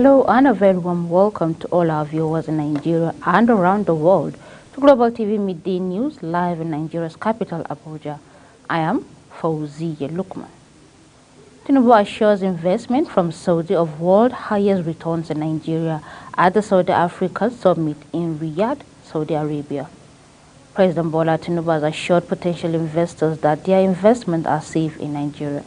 Hello and a very warm welcome to all our viewers in Nigeria and around the world to Global TV Midday News live in Nigeria's capital, Abuja. I am Fauziya Lukman. Tinubu assures investment from Saudi of world highest returns in Nigeria at the Saudi Africa Summit in Riyadh, Saudi Arabia. President Bola Tinubu has assured potential investors that their investments are safe in Nigeria.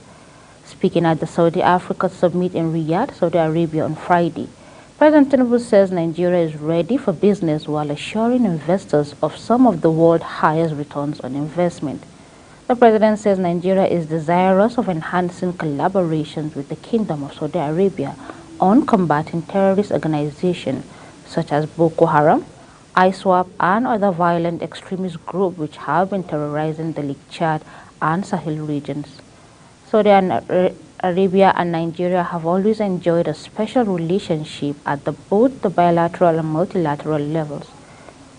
Speaking at the Saudi Africa Summit in Riyadh, Saudi Arabia on Friday, President Tinubu says Nigeria is ready for business while assuring investors of some of the world's highest returns on investment. The president says Nigeria is desirous of enhancing collaborations with the Kingdom of Saudi Arabia on combating terrorist organizations such as Boko Haram, ISWAP, and other violent extremist groups which have been terrorizing the Lake Chad and Sahel regions. Saudi Arabia and Nigeria have always enjoyed a special relationship at both the bilateral and multilateral levels.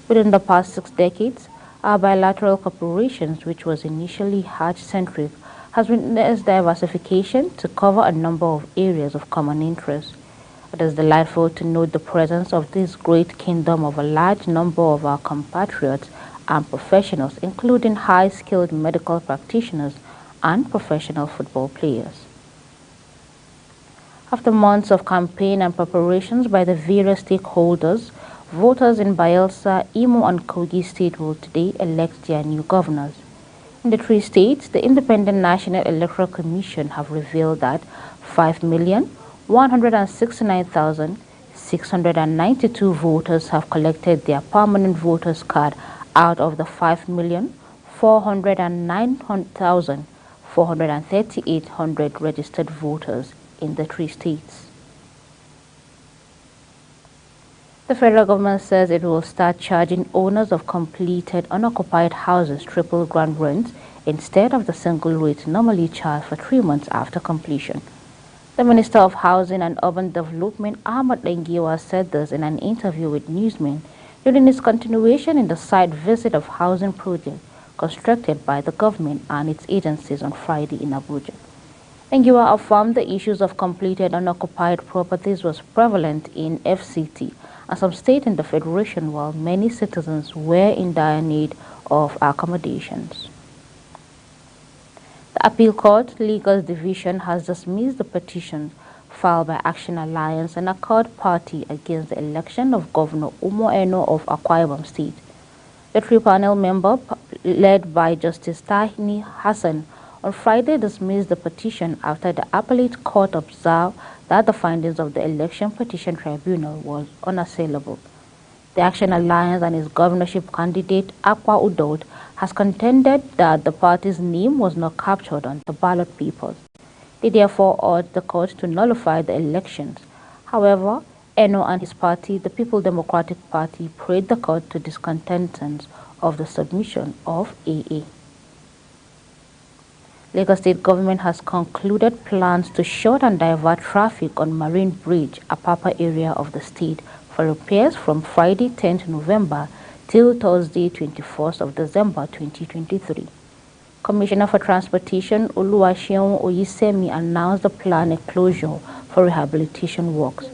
Within the past 6 decades, our bilateral cooperation, which was initially Hajj-centric, has witnessed diversification to cover a number of areas of common interest. It is delightful to note the presence of this great kingdom of a large number of our compatriots and professionals, including high-skilled medical practitioners and professional football players. After months of campaign and preparations by the various stakeholders, voters in Bayelsa, Imo, and Kogi State will today elect their new governors. In the 3 states, the Independent National Electoral Commission have revealed that 5,169,692 voters have collected their permanent voters card out of the 5,409,438 registered voters in the 3 states. The federal government says it will start charging owners of completed unoccupied houses triple ground rent instead of the single rate normally charged for 3 months after completion. The Minister of Housing and Urban Development, Ahmad Lengiwa, said this in an interview with newsmen during his continuation in the site visit of housing project constructed by the government and its agencies on Friday in Abuja. Lengiwa affirmed the issues of completed unoccupied properties was prevalent in FCT and some states in the Federation, while many citizens were in dire need of accommodations. The Appeal Court Legal Division has dismissed the petition filed by Action Alliance, an Accord party, against the election of Governor Umo Eno of Akwa Ibom State. The 3-panel member, led by Justice Tahini Hassan, on Friday dismissed the petition after the Appellate Court observed that the findings of the Election Petition Tribunal was unassailable. The Action Alliance and its governorship candidate, Akwa Udod, has contended that the party's name was not captured on the ballot papers. They therefore urged the court to nullify the elections. However, Eno and his party, the People Democratic Party, prayed the court to discontentance of the submission of AA. Lagos State government has concluded plans to short and divert traffic on Marine Bridge, Apapa area of the state, for repairs from Friday 10th November till Thursday 21st of December 2023. Commissioner for Transportation Oluwaseun Oyisemi announced the planned closure for rehabilitation works.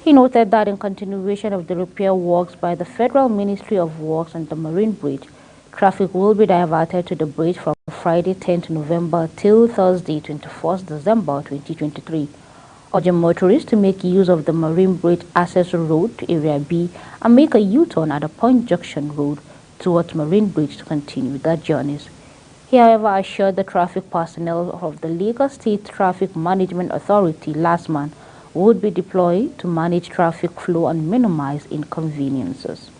He noted that in continuation of the repair works by the Federal Ministry of Works and the Marine Bridge, traffic will be diverted to the bridge from Friday 10th November till Thursday 21st December 2023, urging motorists to make use of the Marine Bridge access road to Area B and make a U-turn at the Point Junction Road towards Marine Bridge to continue their journeys. He, however, assured the traffic personnel of the Lagos State Traffic Management Authority last month would be deployed to manage traffic flow and minimize inconveniences.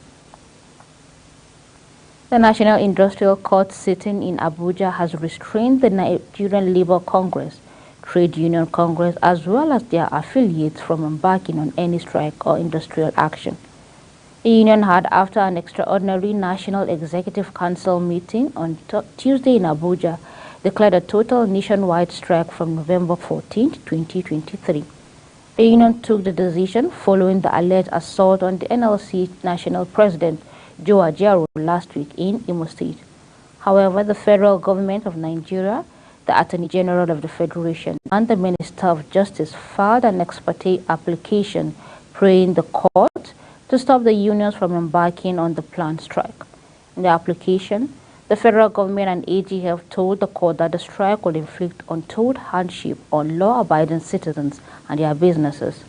The National Industrial Court sitting in Abuja has restrained the Nigerian Labour Congress, Trade Union Congress, as well as their affiliates from embarking on any strike or industrial action. The union had, after an extraordinary National Executive Council meeting on Tuesday in Abuja, declared a total nationwide strike from November 14, 2023. The union took the decision following the alleged assault on the NLC National President Joe Ajaero last week in Imo State. However, the federal government of Nigeria The Attorney General of the Federation and the Minister of Justice filed an ex parte application praying the court to stop the unions from embarking on the planned strike. In the application, the federal government and AGF told the court that the strike would inflict untold hardship on law-abiding citizens and their businesses.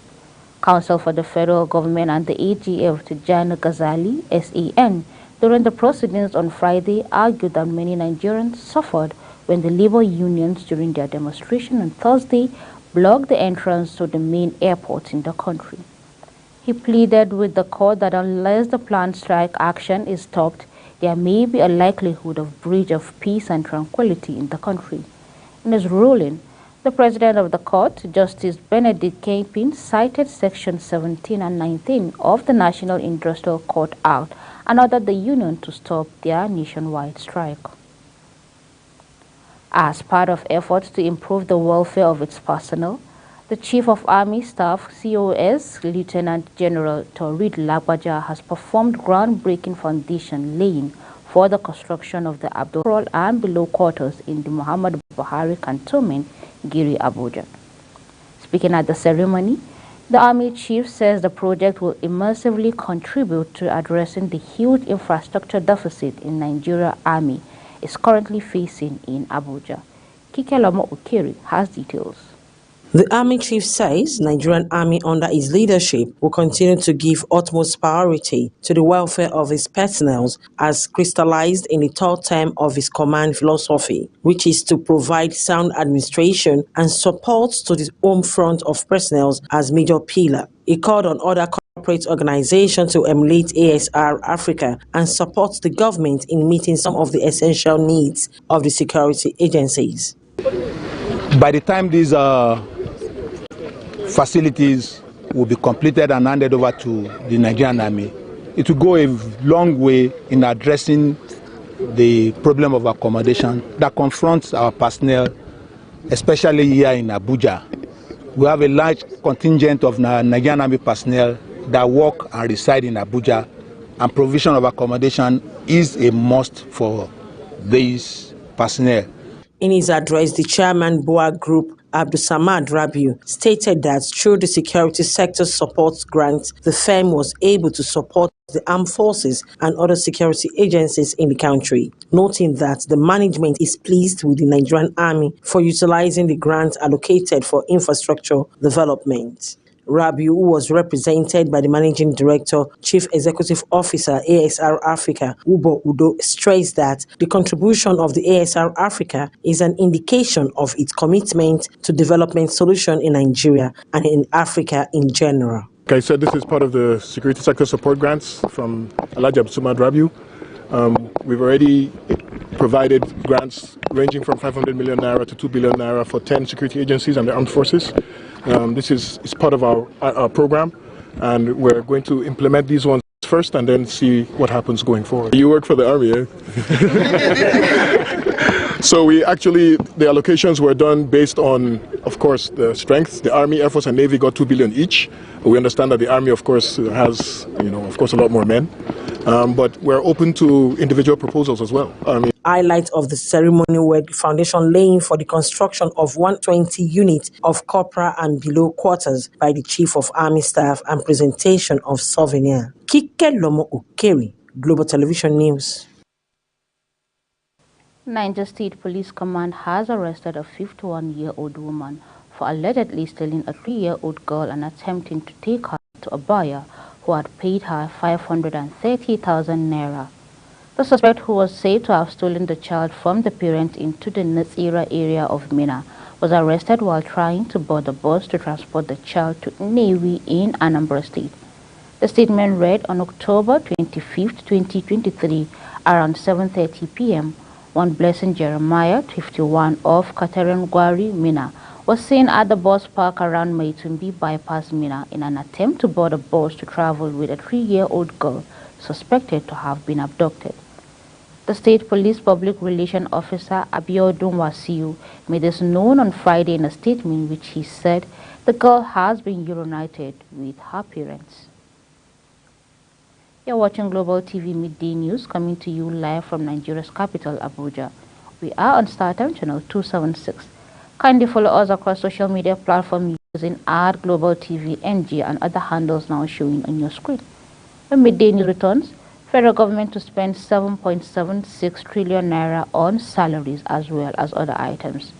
Counsel for the federal government and the AGF, Tijjani Ghazali, SAN, during the proceedings on Friday, argued that many Nigerians suffered when the labor unions during their demonstration on Thursday blocked the entrance to the main airport in the country. He pleaded with the court that unless the planned strike action is stopped, there may be a likelihood of breach of peace and tranquility in the country. In his ruling, the president of the court, Justice Benedict Kempin, cited Section 17 and 19 of the National Industrial Court Act and ordered the union to stop their nationwide strike. As part of efforts to improve the welfare of its personnel, the Chief of Army Staff, COS, Lieutenant General Taurid Lagbaja, has performed groundbreaking foundation laying for the construction of the Abdul and below quarters in the Muhammad Buhari cantonment, Giri, Abuja. Speaking at the ceremony, the Army Chief says the project will immersively contribute to addressing the huge infrastructure deficit in Nigeria Army is currently facing in Abuja. Kikelamo Ukiri has details. The Army Chief says Nigerian Army under his leadership will continue to give utmost priority to the welfare of his personnel as crystallized in the third term of his command philosophy, which is to provide sound administration and support to the home front of personnel as major pillar. He called on other corporate organizations to emulate ASR Africa and support the government in meeting some of the essential needs of the security agencies. By the time these facilities will be completed and handed over to the Nigerian Army, it will go a long way in addressing the problem of accommodation that confronts our personnel, especially here in Abuja. We have a large contingent of Nigerian Army personnel that work and reside in Abuja, and provision of accommodation is a must for these personnel. In his address, the chairman Boa Group, Abdulsamad Rabiu, stated that through the security sector support grant, the firm was able to support the armed forces and other security agencies in the country, noting that the management is pleased with the Nigerian Army for utilizing the grant allocated for infrastructure development. Rabiu, who was represented by the Managing Director, Chief Executive Officer, ASR Africa, Ubo Udo, stressed that the contribution of the ASR Africa is an indication of its commitment to development solution in Nigeria and in Africa in general. Okay, so this is part of the security sector support grants from Alhaji Abdulsamad Rabiu. We've already provided grants ranging from 500 million naira to 2 billion naira for 10 security agencies and the armed forces. This is part of our program, and we're going to implement these ones first and then see what happens going forward. You work for the Army, eh? So the allocations were done based on, of course, the strength. The Army, Air Force and Navy got 2 billion each. We understand that the Army, of course, has, of course, a lot more men. But we're open to individual proposals as well. Highlights of the ceremony were the foundation laying for the construction of 120 units of corporal and below quarters by the Chief of Army Staff and presentation of souvenir. Kike Lomo Ukeri, Global Television News. Niger State Police Command has arrested a 51-year-old woman for allegedly stealing a 3-year-old girl and attempting to take her to a buyer who had paid her 530,000 naira. The suspect, who was said to have stolen the child from the parents into the Natsira area of Mina, was arrested while trying to board a bus to transport the child to Nnewi in Anambra State. The statement read, on October 25, 2023, around 7:30 p.m., one Blessing Jeremiah, 51, of Katerengwari, Mina, was seen at the bus park around Maitumbi bypass Mina in an attempt to board a bus to travel with a 3-year-old girl suspected to have been abducted. The State Police Public Relations Officer Abiodun Wasiu made this known on Friday in a statement in which he said the girl has been reunited with her parents. You're watching Global TV Midday News, coming to you live from Nigeria's capital, Abuja. We are on StarTime channel 276. Kindly follow us across social media platforms using @GlobalTV NG and other handles now showing on your screen. When midday news returns, federal government to spend 7.76 trillion naira on salaries as well as other items.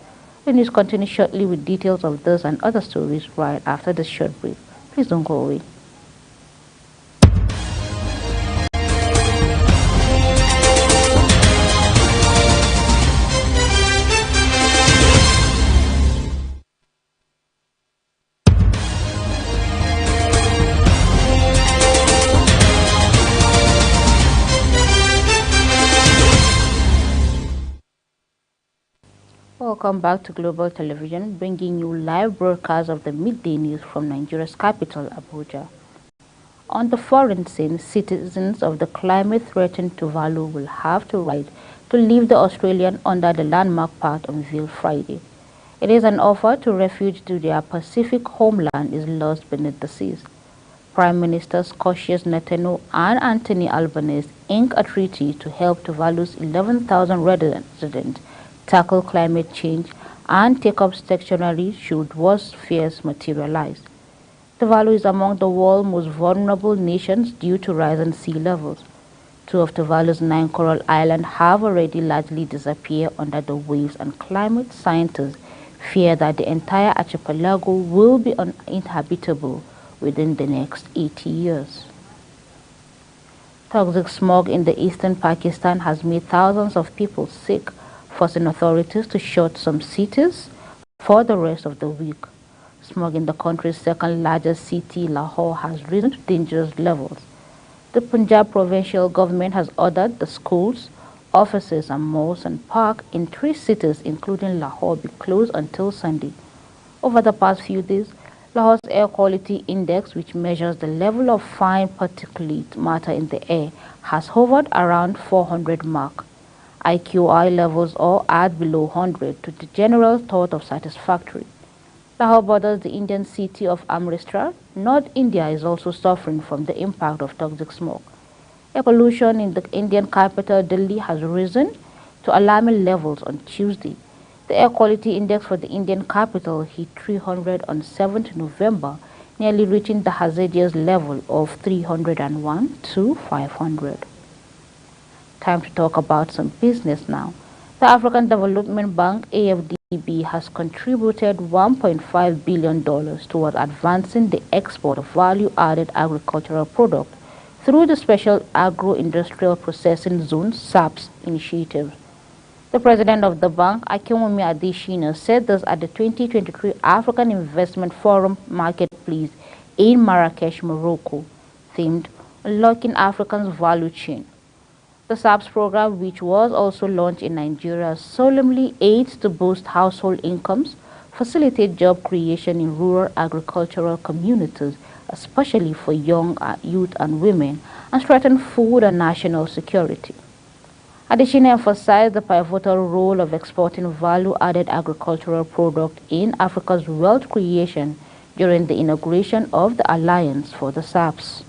The news continues shortly with details of this and other stories right after this short brief. Please don't go away. Welcome back to Global Television, bringing you live broadcasts of the midday news from Nigeria's capital, Abuja. On the foreign scene, citizens of the climate-threatened Tuvalu will have to ride to leave the Australian under the landmark path unveiled Friday. It is an offer to refuge to their Pacific homeland is lost beneath the seas. Prime Ministers Scotia's Netanyahu and Anthony Albanese inked a treaty to help Tuvalu's 11,000 residents tackle climate change and take up sanctuary should worst fears materialize. Tuvalu is among the world's most vulnerable nations due to rising sea levels. 2 of Tuvalu's 9 coral islands have already largely disappeared under the waves, and climate scientists fear that the entire archipelago will be uninhabitable within the next 80 years. Toxic smog in the eastern Pakistan has made thousands of people sick, forcing authorities to shut some cities for the rest of the week. Smog in the country's second largest city, Lahore, has risen to dangerous levels. The Punjab provincial government has ordered the schools, offices and malls and parks in 3 cities including Lahore be closed until Sunday. Over the past few days, Lahore's air quality index, which measures the level of fine particulate matter in the air, has hovered around 400 mark. IQI levels are at below 100 to the general thought of satisfactory. Lahore borders the Indian city of Amritsar. North India is also suffering from the impact of toxic smoke. Air pollution in the Indian capital Delhi has risen to alarming levels on Tuesday. The air quality index for the Indian capital hit 300 on 7th November, nearly reaching the hazardous level of 301 to 500. Time to talk about some business now. The African Development Bank, AFDB, has contributed $1.5 billion toward advancing the export of value-added agricultural products through the Special Agro-Industrial Processing Zone (SAPS) initiative. The president of the bank, Akinwumi Adesina, said this at the 2023 African Investment Forum Marketplace in Marrakesh, Morocco, themed Unlocking Africa's Value Chain. The SAPS program, which was also launched in Nigeria, solemnly aids to boost household incomes, facilitate job creation in rural agricultural communities, especially for young youth and women, and strengthen food and national security. Additionally, emphasized the pivotal role of exporting value-added agricultural products in Africa's wealth creation during the inauguration of the Alliance for the SAPS.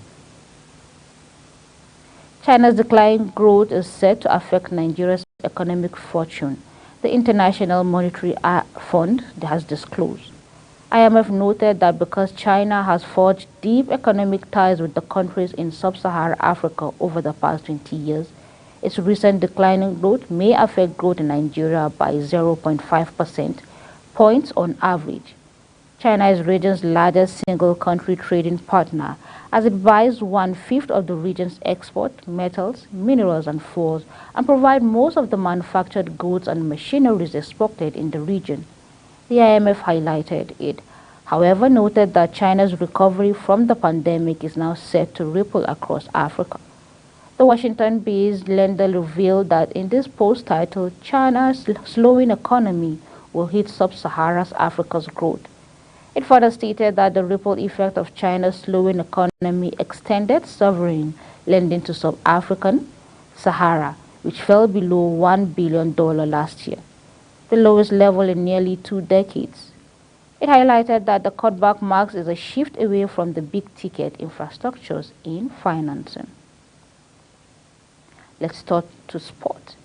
China's declining growth is set to affect Nigeria's economic fortune, the International Monetary Fund has disclosed. IMF noted that because China has forged deep economic ties with the countries in sub-Saharan Africa over the past 20 years, its recent declining growth may affect growth in Nigeria by 0.5% points on average. China is the region's largest single-country trading partner, as it buys 1/5 of the region's export, metals, minerals and fuels, and provides most of the manufactured goods and machineries exported in the region. The IMF highlighted it, however, noted that China's recovery from the pandemic is now set to ripple across Africa. The Washington-based lender revealed that in this post titled China's Slowing Economy Will Hit Sub-Saharan Africa's Growth. It further stated that the ripple effect of China's slowing economy extended sovereign lending to sub-African Sahara, which fell below $1 billion last year, the lowest level in nearly 2 decades. It highlighted that the cutback marks is a shift away from the big-ticket infrastructures in financing. Let's talk to sport.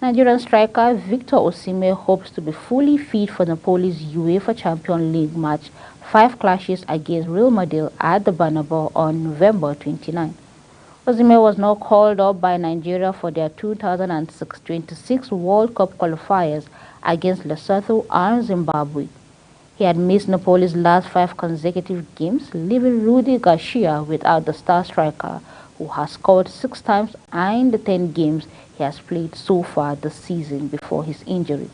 Nigerian striker Victor Osimhen hopes to be fully fit for Napoli's UEFA Champions League match 5 clashes against Real Madrid at the Bernabeu on November 29. Osimhen was now called up by Nigeria for their 2026 World Cup qualifiers against Lesotho and Zimbabwe. He had missed Napoli's last 5 consecutive games, leaving Rudy Garcia without the star striker, who has scored 6 times in the 10 games he has played so far this season before his injury.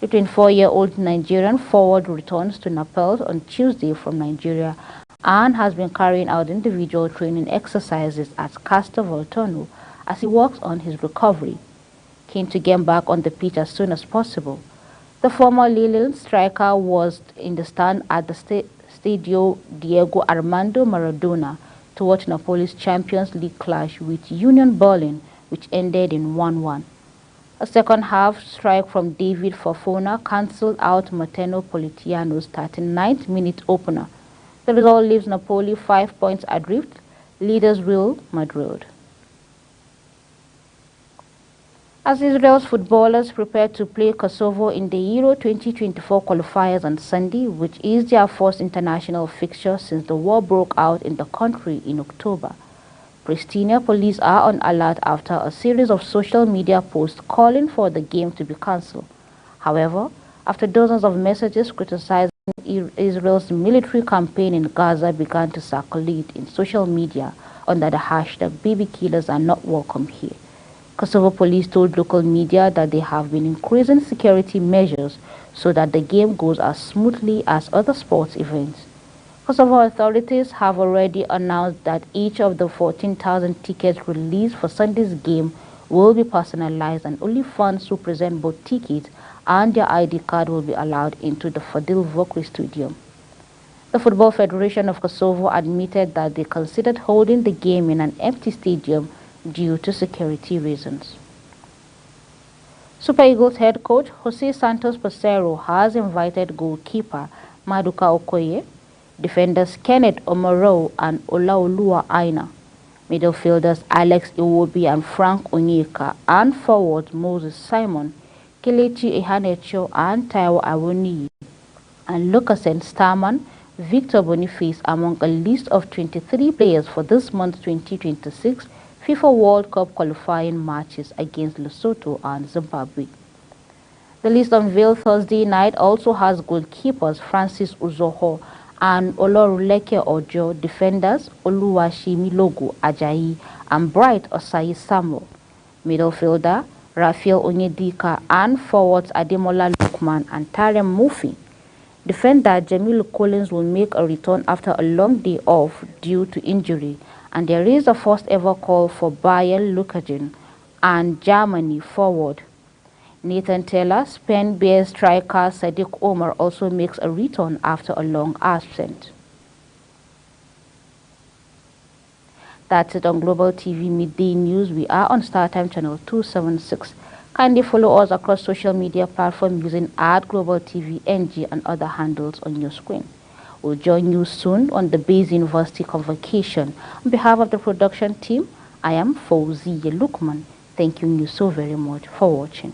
The 24-year-old Nigerian forward returns to Naples on Tuesday from Nigeria and has been carrying out individual training exercises at Castel Volturno as he works on his recovery, keen to get back on the pitch as soon as possible. The former Lille striker was in the stand at the Stadio Diego Armando Maradona to watch Napoli's Champions League clash with Union Berlin, which ended in 1-1. A second-half strike from David Fofana cancelled out Matteo Politano's 39th minute opener. The result leaves Napoli 5 points adrift, leaders Real Madrid. As Israel's footballers prepare to play Kosovo in the Euro 2024 qualifiers on Sunday, which is their first international fixture since the war broke out in the country in October, Pristina police are on alert after a series of social media posts calling for the game to be cancelled. However, after dozens of messages criticizing Israel's military campaign in Gaza began to circulate in social media under the hashtag "Baby Killers are not welcome here," Kosovo police told local media that they have been increasing security measures so that the game goes as smoothly as other sports events. Kosovo authorities have already announced that each of the 14,000 tickets released for Sunday's game will be personalized, and only fans who present both tickets and their ID card will be allowed into the Fadil Vokri Stadium. The Football Federation of Kosovo admitted that they considered holding the game in an empty stadium due to security reasons. Super Eagles head coach Jose Santos Peseiro has invited goalkeeper Maduka Okoye, defenders Kenneth Omaro and Olaoluwa Aina, midfielders Alex Iwobi and Frank Onyeka, and forwards Moses Simon, Kelechi Iheanacho and Taiwo Awoniyi, and Lukasen Starman, Victor Boniface among a list of 23 players for this month's 2026 FIFA World Cup qualifying matches against Lesotho and Zimbabwe. The list unveiled Thursday night also has goalkeepers Francis Uzoho and Olorunleke Ojo, defenders Oluwashimilogo Ajayi and Bright Osayi Samuel, midfielder Raphael Onyedika, and forwards Ademola Lookman and Tarem Murphy. Defender Jamilu Collins will make a return after a long day off due to injury, and there is a first ever call for Bayern Leverkusen and Germany forward Nathan Taylor. Spain Bears striker Sadiq Omar also makes a return after a long absence. That's it on Global TV Midday News. We are on StarTime channel 276. Kindly follow us across social media platforms using @GlobalTVNG and other handles on your screen. We'll join you soon on the Base University convocation. On behalf of the production team, I am Fauziya Lukman. Thank you so very much for watching.